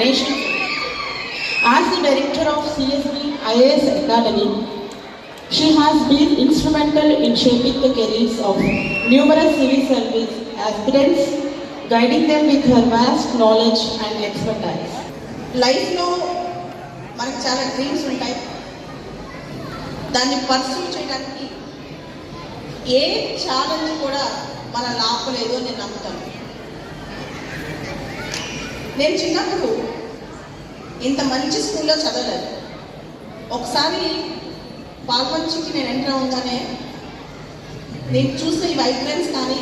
nation. As the director of CSB IAS Academy, she has been instrumental in shaping the careers of numerous civil service aspirants, guiding them with her vast knowledge and expertise. లైఫ్లో మనకు చాలా dreams ఉంటాయి. దాన్ని pursue చేయడానికి ఏ challenge కూడా మనం ఆపలేదు అని నేను నమ్ముతాను. నేను చిన్నప్పుడు ఇంత మంచి స్కూల్లో చదవలేదు. ఒకసారి పాల్మంచికి నేను ఎంటర్ అవగానే నేను చూసిన ఈ వైబ్రెన్స్ కానీ,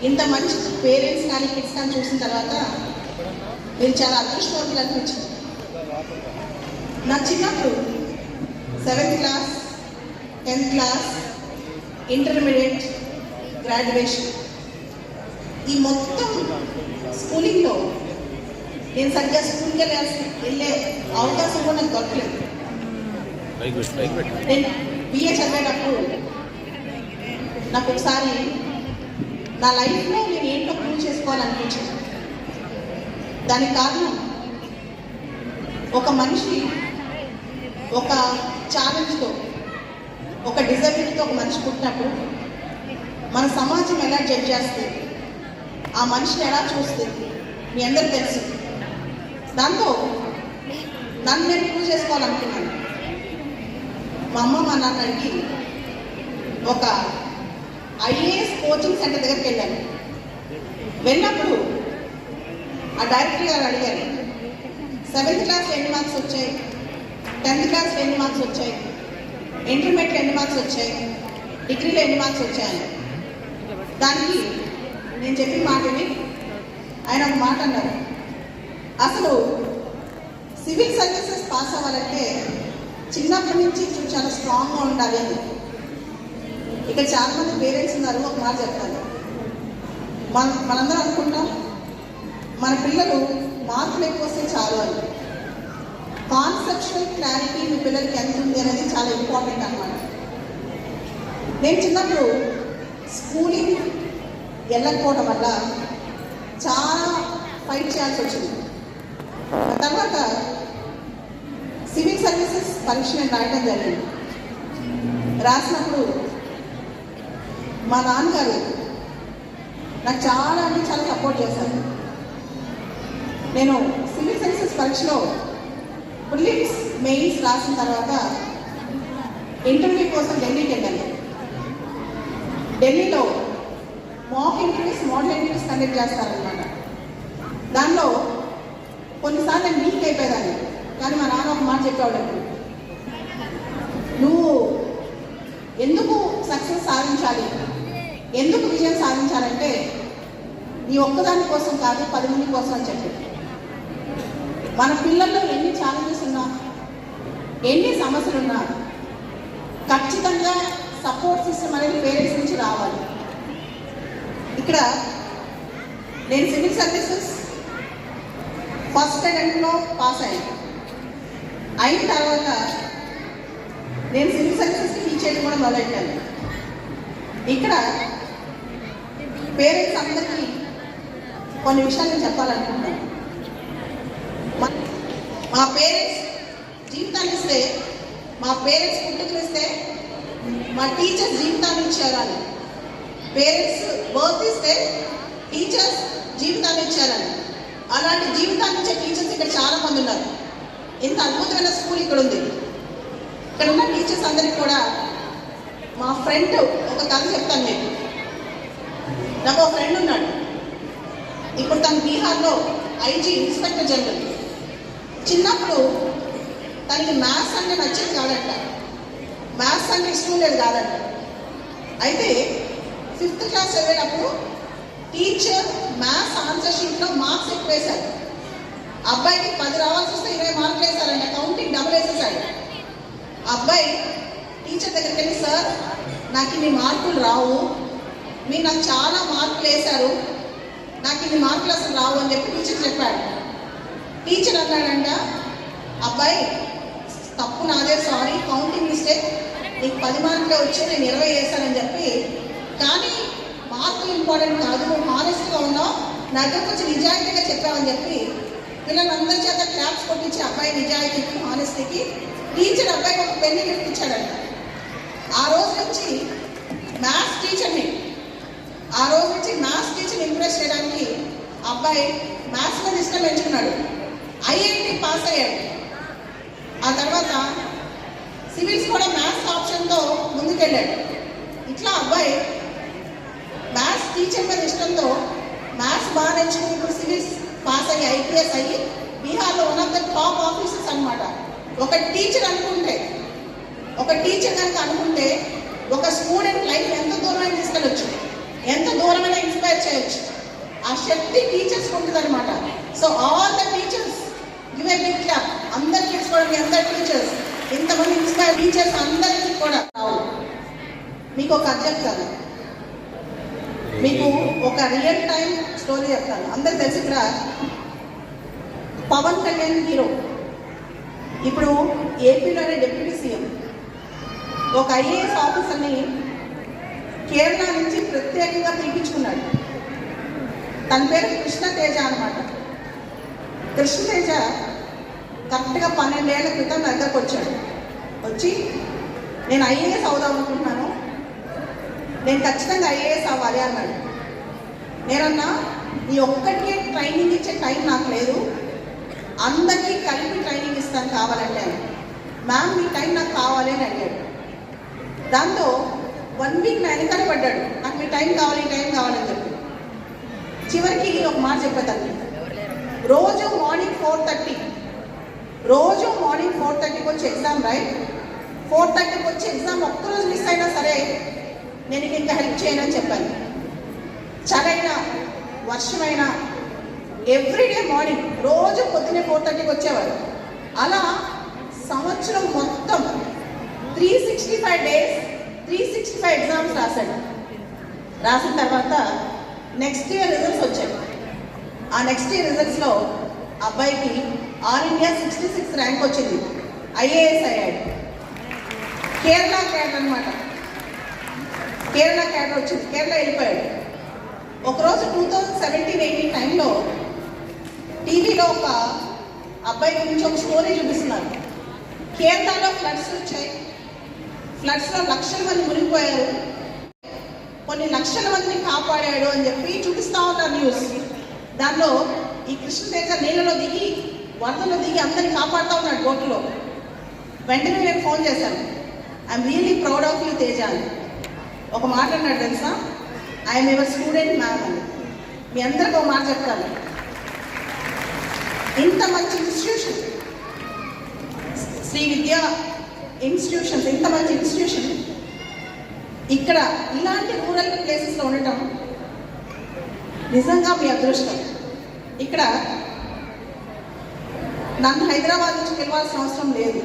ఇంత మంచి పేరెంట్స్ కానీ, కిడ్స్ కానీ చూసిన తర్వాత నేను చాలా అదృష్టవంతులు అనిపించింది. నా చిన్నప్పుడు 7th class, 10th class, intermediate, graduation ఈ మొత్తం స్కూలింగ్లో నేను సరిగ్గా స్కూల్కి వెళ్ళే అవకాశం కూడా నాకు దొరకలేదు. నేను బిఏ చదివేటప్పుడు నాకు ఒకసారి నా లైఫ్లో నేను ఏంటో ప్రూవ్ చేసుకోవాలనిపించింది. దానికి కారణం ఒక మనిషి ఒక ఛాలెంజ్తో, ఒక డిజబిలిటీతో ఒక మనిషి పుట్టినప్పుడు మన సమాజం ఎలా జడ్జ్ చేస్తుంది, ఆ మనిషిని ఎలా చూస్తుంది మీ అందరికీ తెలుసు. దాంతో నన్ను నేను ప్రూవ్ చేసుకోవాలనుకున్నాను. మా అమ్మ మా నాన్నకి ఒక ఐఏఎస్ కోచింగ్ సెంటర్ దగ్గరికి వెళ్ళాను. వెళ్ళినప్పుడు ఆ డైరెక్టర్ గారు అడిగారు, 7th క్లాస్లో ఎన్ని మార్క్స్ వచ్చాయి, 10th క్లాస్లో ఎన్ని మార్క్స్ వచ్చాయి, ఇంటర్మీడియట్లో ఎన్ని మార్క్స్ వచ్చాయి, డిగ్రీలో ఎన్ని మార్క్స్ వచ్చాయని. దానికి నేను చెప్పిన మాటని ఆయన ఒక మాట అన్నారు, అసలు సివిల్ సర్వీసెస్ పాస్ అవ్వాలంటే చిన్నప్పటి నుంచి చాలా స్ట్రాంగ్గా ఉండాలి అని. ఇక్కడ చాలామంది పేరెంట్స్ ఉన్నారు. ఒక మాట చెప్తాను, మనందరం అనుకుంటాం మన పిల్లలు మార్కులు ఎక్కువ వస్తే చాలు అని. కాన్సెప్చువల్ క్లారిటీ మీ పిల్లలకి ఎంత ఉంది అనేది చాలా ఇంపార్టెంట్ అన్నమాట. నేను చిన్నప్పుడు స్కూలింగ్ వెళ్ళకపోవడం వల్ల చాలా ఫైట్ చేయాల్సి వచ్చింది. తర్వాత సివిల్ సర్వీసెస్ పరీక్ష నేను రాయడం జరిగింది. రాసినప్పుడు మా నాన్నగారు నాకు చాలా అంటే చాలా సపోర్ట్ చేశారు. నేను సివిల్ సర్వీసెస్ పరీక్షలో ప్రిలిమ్స్, మెయిన్స్ రాసిన తర్వాత ఇంటర్వ్యూ కోసం ఢిల్లీకి వెళ్ళాను. ఢిల్లీలో mock interviews, model interviews conduct చేస్తారనమాట. దానిలో కొన్నిసార్లు నేను వీక్ అయిపోయేదాన్ని. కానీ మా నాన్న ఒక మాట చెప్పేవాడు, నువ్వు ఎందుకు సక్సెస్ సాధించాలి, ఎందుకు విజయం సాధించాలంటే నీ ఒక్కదాని కోసం కాదు, 10 మంది కోసం అని చెప్పి. మన పిల్లల్లో ఎన్ని ఛాలెంజెస్ ఉన్నా, ఎన్ని సమస్యలు ఉన్నా ఖచ్చితంగా సపోర్ట్ సిస్టమ్ అనేది పేరెంట్స్ నుంచి రావాలి. ఇక్కడ నేను సివిల్ సర్వీసెస్ ఫస్ట్ అటెంప్ట్లో పాస్ అయ్యాను. అయిన తర్వాత నేను సివిల్ సర్వీసెస్కి టీచ్ చేయడం కూడా మొదలెట్టాను. ఇక్కడ పేరెంట్స్ అందరికీ కొన్ని విషయాలు నేను చెప్పాలనుకుంటున్నాను. మా పేరెంట్స్ జీవితాన్ని ఇస్తే, మా పేరెంట్స్ పుట్టుకలు ఇస్తే, మా టీచర్స్ జీవితాన్ని ఇచ్చారని. పేరెంట్స్ బర్త్ ఇస్తే టీచర్స్ జీవితాన్ని ఇచ్చారని. అలాంటి జీవితాన్ని ఇచ్చే టీచర్స్ ఇక్కడ చాలామంది ఉన్నారు. ఇంత అద్భుతమైన స్కూల్ ఇక్కడ ఉంది. ఇక్కడ ఉన్న టీచర్స్ అందరికీ కూడా మా ఫ్రెండ్ ఒక కథ చెప్తాను నేను. నాకు ఒక ఫ్రెండ్ ఉన్నాడు. ఇప్పుడు తను బీహార్లో ఐజీ, ఇన్స్పెక్టర్ జనరల్. చిన్నప్పుడు తనకి మ్యాథ్స్ అంటే నచ్చేది కాదంట, మ్యాథ్స్ అంటే ఇష్టం లేదు కాదంట. అయితే 5th క్లాస్ చదివేటప్పుడు టీచర్ మ్యాథ్స్ ఆన్సర్ షీట్లో మార్క్స్ ఎక్కువ వేశారు. అబ్బాయికి 10 రావాల్సి వస్తే 20 మార్కులు వేశారంట. కౌంటింగ్ డబుల్ వేసేసాడు. అబ్బాయి టీచర్ దగ్గరికి వెళ్ళి, సార్ నాకు ఇన్ని మార్కులు రావు, మీరు నాకు చాలా మార్కులు వేశారు, నాకు ఇన్ని మార్కులు అసలు రావు అని చెప్పి టీచర్ చెప్పాడు. టీచర్ అన్నాడంట, అబ్బాయి తప్పు నాదే, సారీ, కౌంటింగ్ మిస్టేక్, నీకు 10 మార్కులే వచ్చి నేను 20 వేశానని చెప్పి. కానీ మార్కులు ఇంపార్టెంట్ కాదు, నువ్వు హానెస్ట్గా ఉన్నావు, నా దగ్గర కొంచెం నిజాయితీగా చెప్పావని చెప్పి పిల్లలందరి చేత క్లాప్స్ కొట్టించి అబ్బాయి నిజాయితీకి హానెస్టీకి టీచర్ అబ్బాయికి ఒక పెన్ను గిఫ్ట్ ఇచ్చాడంట. ఆ రోజు నుంచి మ్యాథ్స్ టీచర్ని ఇంప్రెస్ చేయడానికి అబ్బాయి మ్యాథ్స్ మీద ఇష్టం పెంచుకున్నాడు. ఐఐటి పాస్ అయ్యాడు. ఆ తర్వాత సివిల్స్ కూడా మ్యాథ్స్ ఆప్షన్తో ముందుకెళ్ళాడు. ఇట్లా అబ్బాయి మ్యాథ్స్ టీచర్ మీద ఇష్టంతో మ్యాథ్స్ బాగా నేర్చుకుని ఇప్పుడు సివిల్స్ పాస్ అయ్యి ఐపీఎస్ అయ్యి బీహార్లో one of the top officers అనమాట. ఒక టీచర్ కనుక అనుకుంటే ఒక స్టూడెంట్ లైఫ్ ఎంత దూరమైనా తీసుకెళ్ళొచ్చు, ఎంత దూరమైనా ఇన్స్పైర్ చేయొచ్చు. ఆ శక్తి టీచర్స్కి ఉంటుంది అనమాట. So all the teachers give a big clap. అందరికీ ఇచ్చుకోవడం, అందరు టీచర్స్, ఇంతమంది ఇన్స్పైర్ టీచర్స్ అందరికీ కూడా మీకు ఒక కథ చెప్తాను. మీకు ఒక రియల్ టైం స్టోరీ చెప్తాను. అందరికి తెలిసి ఇక్కడ పవన్ కళ్యాణ్ హీరో, ఇప్పుడు ఏపీలోనే డిప్యూటీ సీఎం, ఒక ఐఏఎస్ ఆఫీసర్ని కేరళ నుంచి ప్రత్యేకంగా పిలిపించుకున్నాడు. తన పేరు కృష్ణతేజ అనమాట. కృష్ణతేజ కరెక్ట్గా 12 ఏళ్ల క్రితం దగ్గరకు వచ్చాడు. వచ్చి నేను ఐఏఎస్ అవుదాం అనుకుంటున్నాను, నేను ఖచ్చితంగా ఐఏఎస్ అవ్వాలి అన్నాడు. నేనన్నా నీ ఒక్కడికే ట్రైనింగ్ ఇచ్చే టైం నాకు లేదు, అందరికీ కలిపి ట్రైనింగ్ ఇస్తాను కావాలంటే. మ్యామ్ మీ టైం నాకు కావాలి అని అడిగాడు. దాంతో 1 వీక్ నా వెనకాల పడ్డాడు, నాకు మీ టైం కావాలని చెప్పి. చివరికి ఒక మాట చెప్పేదాన్ని, రోజు మార్నింగ్ 4:30కి వచ్చి ఎగ్జామ్ రాయి, 4:30కి వచ్చి ఎగ్జామ్ ఒక్కరోజు మిస్ అయినా సరే నేను ఇంకా హెల్ప్ చేయనని చెప్పాను. చలైనా వర్షమైనా ఎవ్రీడే మార్నింగ్ రోజు పొద్దున్నే 4:30కి వచ్చేవారు. అలా సంవత్సరం మొత్తం 365 డేస్ 365 ఎగ్జామ్స్ రాశాడు. రాసిన తర్వాత నెక్స్ట్ ఇయర్ రిజల్ట్స్ వచ్చాయి. ఆ నెక్స్ట్ ఇయర్ రిజల్ట్స్లో అబ్బాయికి ఆల్ ఇండియా 66 ర్యాంక్ వచ్చింది, ఐఏఎస్ అయ్యాడు. కేరళ క్యాడర్ అనమాట. కేరళ క్యాడర్ వచ్చింది, కేరళ వెళ్ళిపోయాడు. ఒకరోజు 2017-18 టైంలో టీవీలో ఒక అబ్బాయి గురించి ఒక స్టోరీ చూపిస్తున్నారు. కేరళలో ఫ్లడ్స్ వచ్చాయి, ఫ్లడ్స్లో లక్షల మంది మునిగిపోయారు, కొన్ని లక్షల మందిని కాపాడాడు అని చెప్పి చూపిస్తూ ఉన్నారు న్యూస్. దానిలో ఈ కృష్ణతేజ నీళ్ళలో దిగి వరదలో దిగి అందరినీ కాపాడుతూ ఉన్నాడు బోట్లో. వెంటనే నేను ఫోన్ చేశాను, I'm really proud of you Teja అని. ఒక మాట అన్నాడు తెలుసా, ఐఎమ్ యువర్ స్టూడెంట్ మ్యామ్ అని. మీ అందరికీ ఒక మాట చెప్తాను, ఇంత మంచి ఇన్స్టిట్యూషన్, శ్రీ విద్యా ఇన్స్టిట్యూషన్స్, ఇంత మంచి ఇన్స్టిట్యూషన్ ఇక్కడ ఇలాంటి రూరల్ ప్లేసెస్లో ఉండటం నిజంగా మీ అదృష్టం. ఇక్కడ నన్ను హైదరాబాద్ నుంచి పిలవాల్సిన అవసరం లేదు.